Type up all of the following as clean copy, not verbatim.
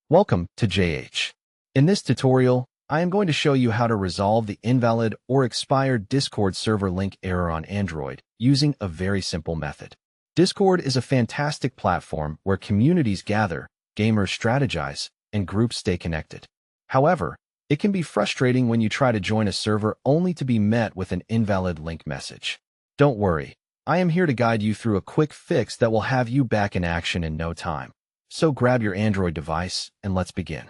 Welcome to JH. In this tutorial, I am going to show you how to resolve the invalid or expired Discord server link error on Android using a very simple method. Discord is a fantastic platform where communities gather, gamers strategize, and groups stay connected. However, it can be frustrating when you try to join a server only to be met with an invalid link message. Don't worry, I am here to guide you through a quick fix that will have you back in action in no time. So grab your Android device and let's begin.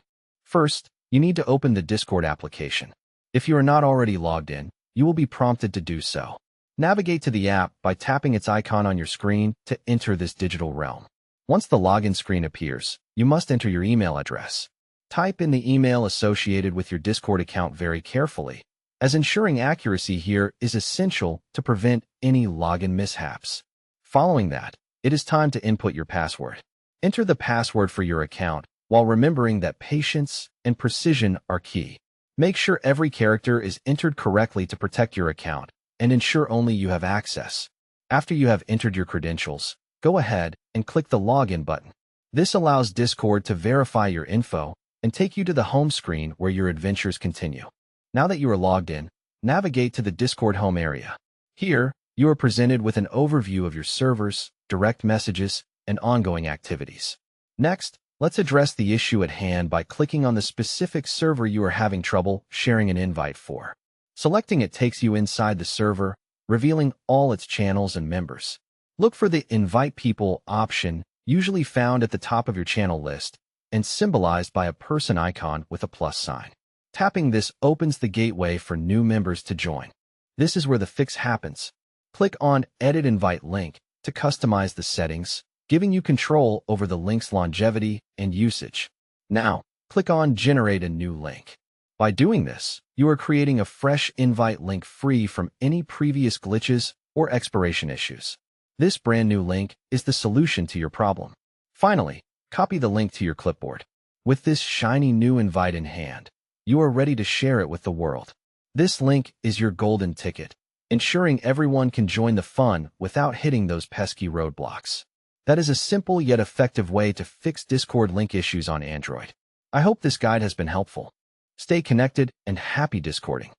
First, you need to open the Discord application. If you are not already logged in, you will be prompted to do so. Navigate to the app by tapping its icon on your screen to enter this digital realm. Once the login screen appears, you must enter your email address. Type in the email associated with your Discord account very carefully, as ensuring accuracy here is essential to prevent any login mishaps. Following that, it is time to input your password. Enter the password for your account while remembering that patience and precision are key. Make sure every character is entered correctly to protect your account and ensure only you have access. After you have entered your credentials, go ahead and click the Login button. This allows Discord to verify your info and take you to the home screen where your adventures continue. Now that you are logged in, navigate to the Discord home area. Here, you are presented with an overview of your servers, direct messages, and ongoing activities. Next, let's address the issue at hand by clicking on the specific server you are having trouble sharing an invite for. Selecting it takes you inside the server, revealing all its channels and members. Look for the Invite People option, usually found at the top of your channel list, and symbolized by a person icon with a plus sign. Tapping this opens the gateway for new members to join. This is where the fix happens. Click on Edit Invite Link to customize the settings, giving you control over the link's longevity and usage. Now, click on Generate a New Link. By doing this, you are creating a fresh invite link free from any previous glitches or expiration issues. This brand new link is the solution to your problem. Finally, copy the link to your clipboard. With this shiny new invite in hand, you are ready to share it with the world. This link is your golden ticket, ensuring everyone can join the fun without hitting those pesky roadblocks. That is a simple yet effective way to fix Discord link issues on Android. I hope this guide has been helpful. Stay connected and happy Discording.